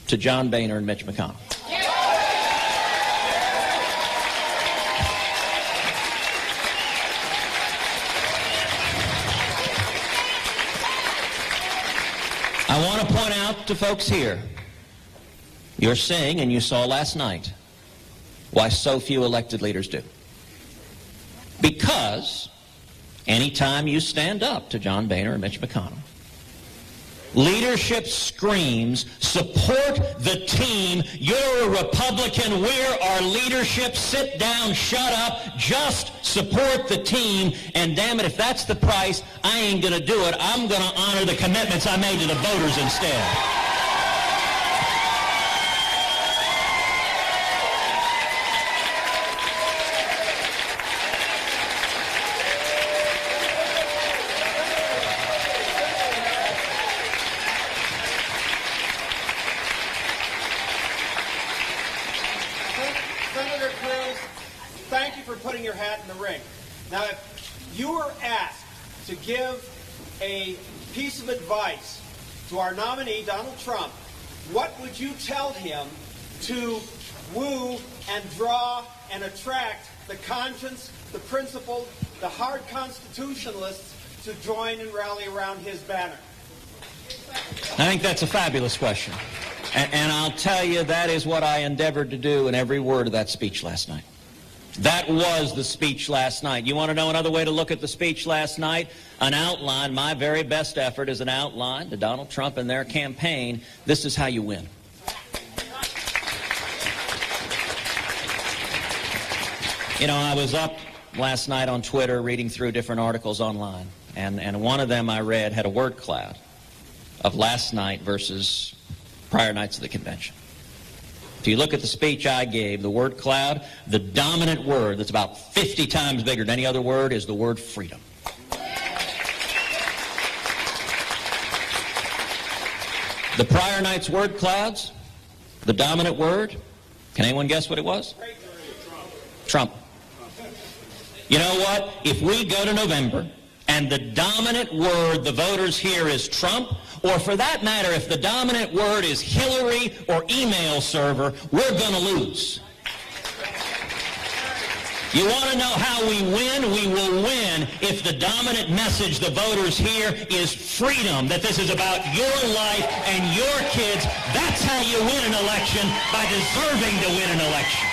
to John Boehner and Mitch McConnell? I want to point out to folks here, you're seeing, and you saw last night, why so few elected leaders do. Because anytime you stand up to John Boehner and Mitch McConnell, leadership screams, support the team, you're a Republican, we're our leadership, sit down, shut up, just support the team, and damn it, if that's the price, I ain't going to do it. I'm going to honor the commitments I made to the voters instead. Senator Cruz, thank you for putting your hat in the ring. Now, if you were asked to give a piece of advice to our nominee, Donald Trump, what would you tell him to woo and draw and attract the conscience, the principled, the hard constitutionalists to join and rally around his banner? I think that's a fabulous question. And I'll tell you, that is what I endeavored to do in every word of that speech last night. That was the speech last night. You want to know another way to look at the speech last night? An outline, my very best effort is an outline to Donald Trump and their campaign. This is how you win. You know, I was up last night on Twitter reading through different articles online, and one of them I read had a word cloud of last night versus prior nights of the convention. If you look at the speech I gave, the word cloud, the dominant word that's about 50 times bigger than any other word is the word freedom. The prior night's word clouds, the dominant word, can anyone guess what it was? Trump. You know what? If we go to November and the dominant word the voters hear is Trump, or for that matter, if the dominant word is Hillary or email server, we're going to lose. You want to know how we win? We will win if the dominant message the voters hear is freedom, that this is about your life and your kids. That's how you win an election, by deserving to win an election.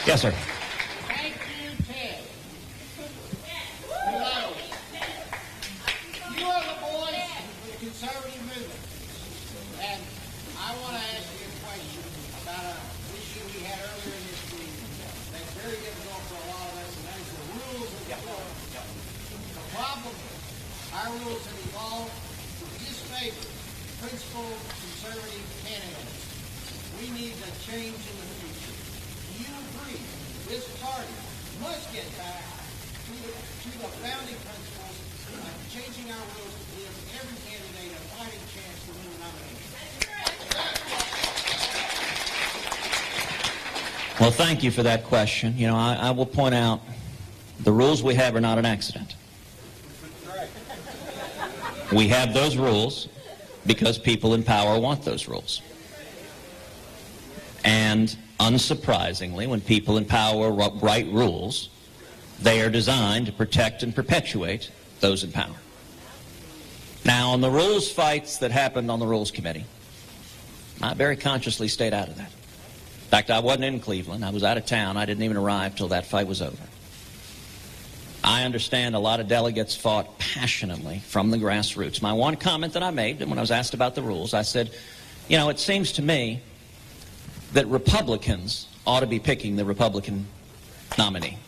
Yes, sir. Thank you, Ted. rules have evolved to disfavor principled conservative candidates. We need a change in the future. Do you agree this party must get back to the founding principles of changing our rules to give every candidate a fighting chance to win the nomination? Well, thank you for that question. You know, I will point out the rules we have are not an accident. We have those rules because people in power want those rules. And unsurprisingly, when people in power write rules, they are designed to protect and perpetuate those in power. Now, on the rules fights that happened on the Rules Committee, I very consciously stayed out of that. In fact, I wasn't in Cleveland. I was out of town. I didn't even arrive till that fight was over. I understand a lot of delegates fought passionately from the grassroots. My one comment that I made when I was asked about the rules, I said, you know, it seems to me that Republicans ought to be picking the Republican nominee.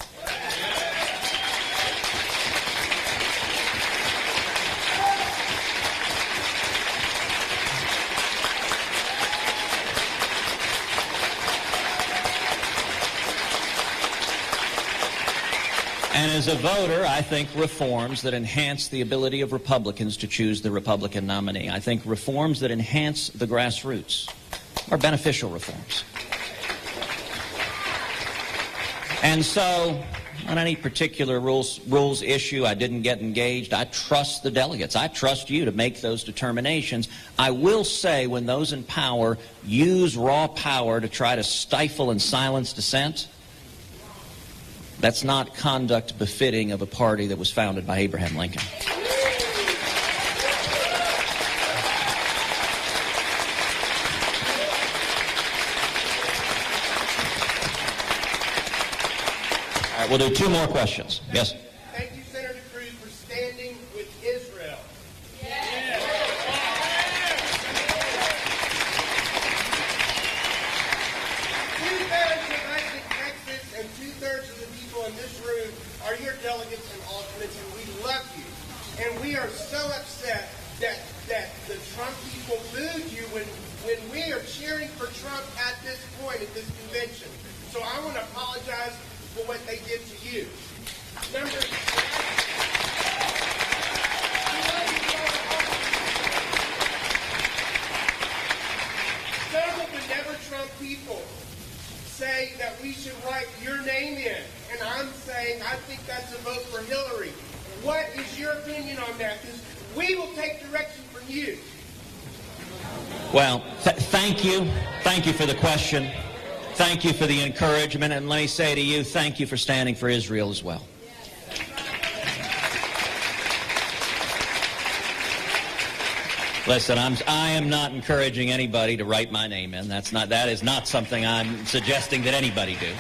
And as a voter, I think reforms that enhance the ability of Republicans to choose the Republican nominee, I think reforms that enhance the grassroots are beneficial reforms. And so, on any particular rules issue, I didn't get engaged. I trust the delegates. I trust you to make those determinations. I will say when those in power use raw power to try to stifle and silence dissent, that's not conduct befitting of a party that was founded by Abraham Lincoln. All right, we'll do two more questions. Yes? Thank you, Senator Cruz, for standing with Israel. Two-thirds of us in Texas and two-thirds of the people in this room are your delegates and alternates, and we love you. And we are so upset that the Trump people booed you when we are cheering for Trump at this point, at this convention. So I want to apologize for what they did to you. Some of the Never Trump people say that we should write your name in, and I'm saying I think that's a vote for Hillary. What is your opinion on that? Because we will take direction from you. Well, thank you. Thank you for the question. Thank you for the encouragement. And let me say to you, thank you for standing for Israel as well. Listen, I am not encouraging anybody to write my name in. That is not something I'm suggesting that anybody do.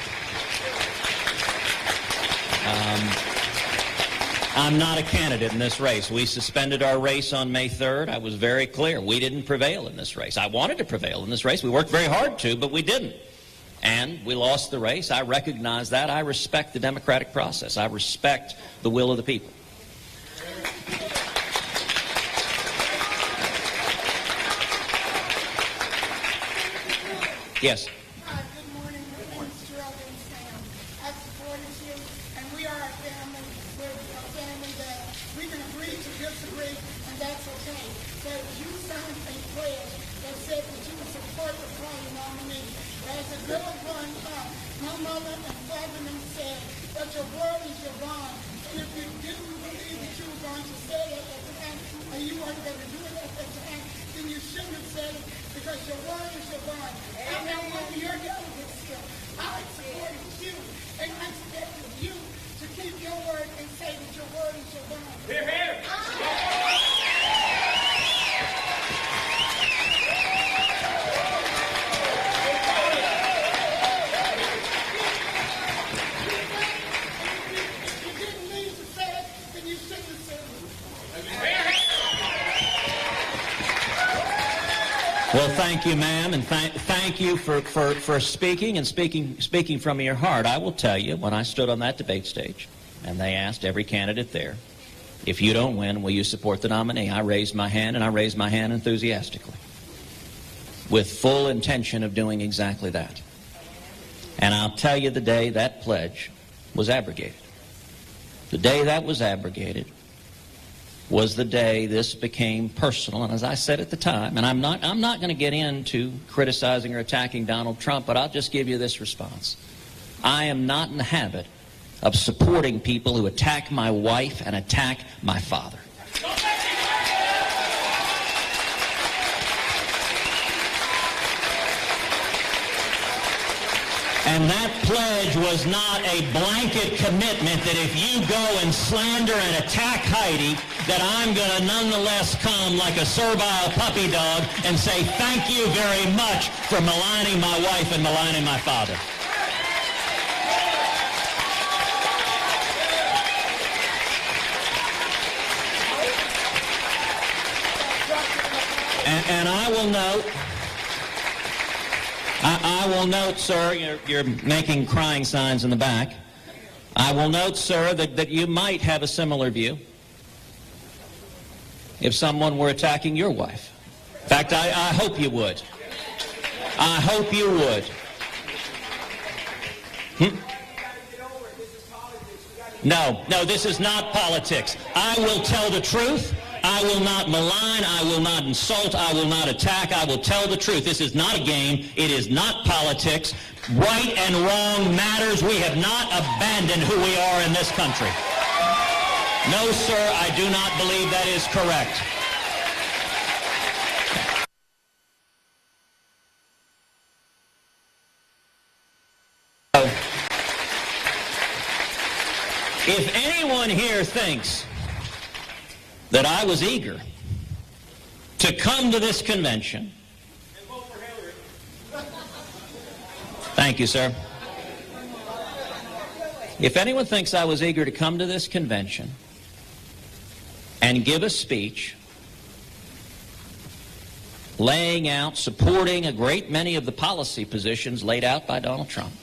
I'm not a candidate in this race. We suspended our race on May 3rd. I was very clear. We didn't prevail in this race. I wanted to prevail in this race. We worked very hard to, but we didn't. And we lost the race. I recognize that. I respect the democratic process. I respect the will of the people. Yes. Hi, good morning. My name is Geraldine Sam. I supported you, and we are a family. We're a family that we can agree to disagree, and that's okay. But you signed a pledge that said that you would support the party nominee. As a girl growing up, my mother and father and them said that your word is your bond. And if you didn't believe that you were going to say it at the time, and you weren't going to do it at the time, then you shouldn't have said it, because your word is your bond. And now one of your delegates here, I supported you, and I expected you to keep your word and say that your word is your bond. Hear, hear. Well, thank you, ma'am, and thank you for speaking and speaking from your heart. I will tell you, when I stood on that debate stage, and they asked every candidate there, if you don't win, will you support the nominee? I raised my hand, and I raised my hand enthusiastically, with full intention of doing exactly that. And I'll tell you the day that pledge was abrogated. The day that was abrogated was the day this became personal. And as I said at the time, and I'm not going to get into criticizing or attacking Donald Trump, but I'll just give you this response. I am not in the habit of supporting people who attack my wife and attack my father. And that pledge was not a blanket commitment that if you go and slander and attack Heidi, that I'm going to nonetheless come like a servile puppy dog and say thank you very much for maligning my wife and maligning my father. And I will note, I will note, sir, you're making crying signs in the back. I will note, sir, that you might have a similar view if someone were attacking your wife. In fact, I hope you would. I hope you would. No, this is not politics. I will tell the truth. I will not malign, I will not insult, I will not attack, I will tell the truth. This is not a game, it is not politics. Right and wrong matters. We have not abandoned who we are in this country. No, sir, I do not believe that is correct. If anyone here thinks that I was eager to come to this convention. And vote for Hillary. Thank you, sir. If anyone thinks I was eager to come to this convention and give a speech laying out, supporting a great many of the policy positions laid out by Donald Trump,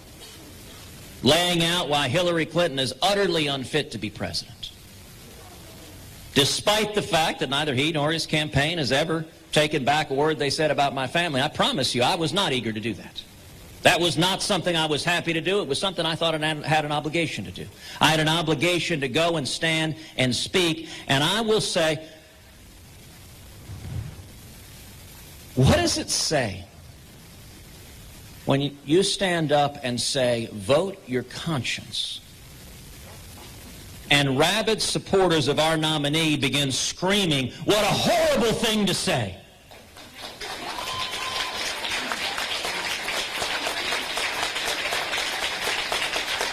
laying out why Hillary Clinton is utterly unfit to be president, despite the fact that neither he nor his campaign has ever taken back a word they said about my family, I promise you I was not eager to do that. That was not something I was happy to do. It was something I thought I had an obligation to do. I had an obligation to go and stand and speak. And I will say, what does it say when you stand up and say, vote your conscience? And rabid supporters of our nominee begin screaming, what a horrible thing to say.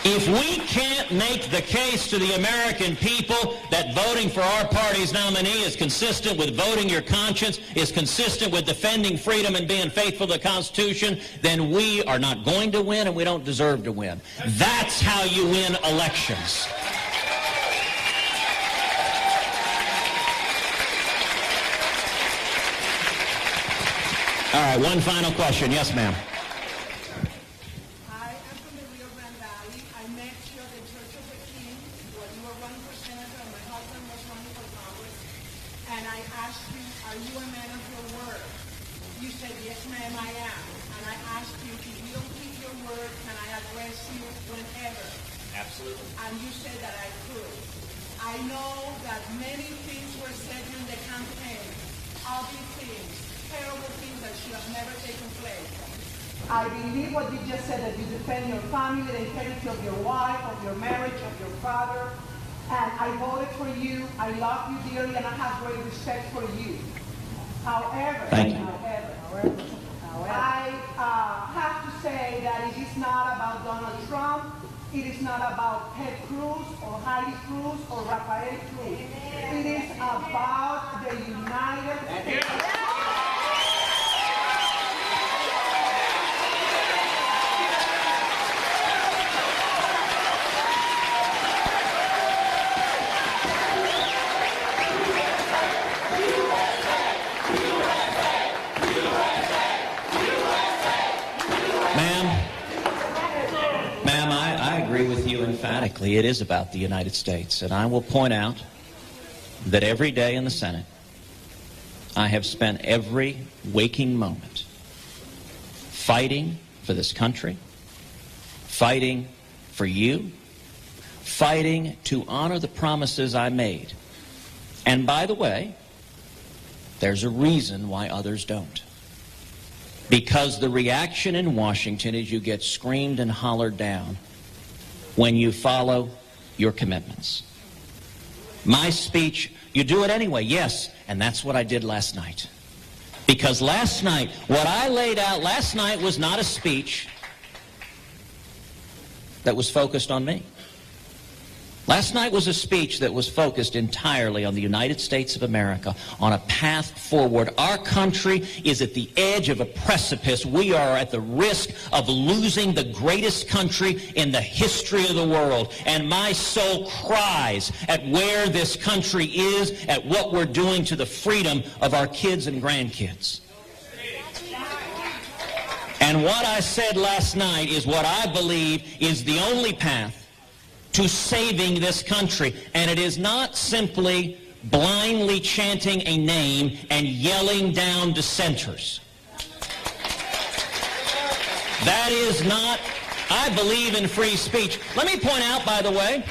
If we can't make the case to the American people that voting for our party's nominee is consistent with voting your conscience, is consistent with defending freedom and being faithful to the Constitution, then we are not going to win and we don't deserve to win. That's how you win elections. All right, one final question. Yes, ma'am. I am from the Rio Grande Valley. I met you at the Church of the King when you were running for senator and my husband was running for Congress. And I asked you, are you a man of your word? You said, yes, ma'am, I am. And I asked you, if you don't keep your word, can I address you whenever? Absolutely. And you said that I could. I know that many things were said during the campaign, ugly things, terrible things that should have never taken place. I believe what you just said, that you defend your family, the integrity of your wife, of your marriage, of your father. And I voted for you. I love you dearly, and I have great respect for you. However, I have to say that it is not about Donald Trump. It is not about Ted Cruz or Heidi Cruz or Rafael Cruz. It is about the United States. Ma'am, I agree with you emphatically. It is about the United States. And I will point out that every day in the Senate, I have spent every waking moment fighting for this country, fighting for you, fighting to honor the promises I made. And by the way, there's a reason why others don't. Because the reaction in Washington is you get screamed and hollered down when you follow your commitments. My speech, you do it anyway, yes, and that's what I did last night. Because last night, what I laid out last night was not a speech that was focused on me. Last night was a speech that was focused entirely on the United States of America, on a path forward. Our country is at the edge of a precipice. We are at the risk of losing the greatest country in the history of the world. And my soul cries at where this country is, at what we're doing to the freedom of our kids and grandkids. And what I said last night is what I believe is the only path to saving this country. And it is not simply blindly chanting a name and yelling down dissenters. That is not, I believe in free speech. Let me point out, by the way,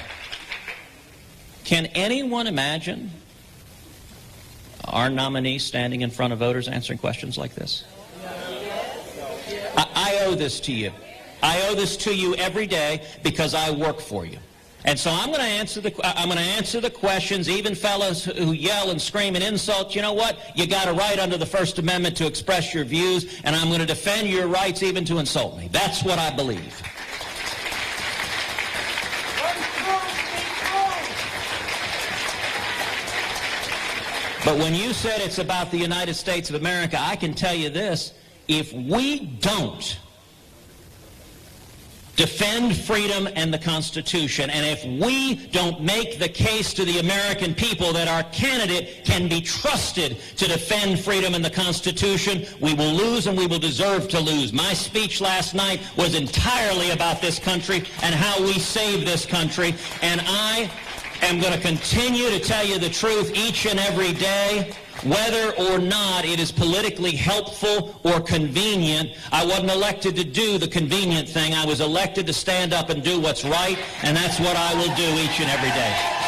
can anyone imagine our nominee standing in front of voters answering questions like this? I owe this to you. I owe this to you every day because I work for you. And so I'm going to answer the questions, even fellows who yell and scream and insult. You know what? You got a right under the First Amendment to express your views, and I'm going to defend your rights even to insult me. That's what I believe. But when you said it's about the United States of America, I can tell you this. If we don't defend freedom and the Constitution, and if we don't make the case to the American people that our candidate can be trusted to defend freedom and the Constitution, we will lose, and we will deserve to lose. My speech last night was entirely about this country and how we save this country, and I am going to continue to tell you the truth each and every day. Whether or not it is politically helpful or convenient, I wasn't elected to do the convenient thing. I was elected to stand up and do what's right, and that's what I will do each and every day.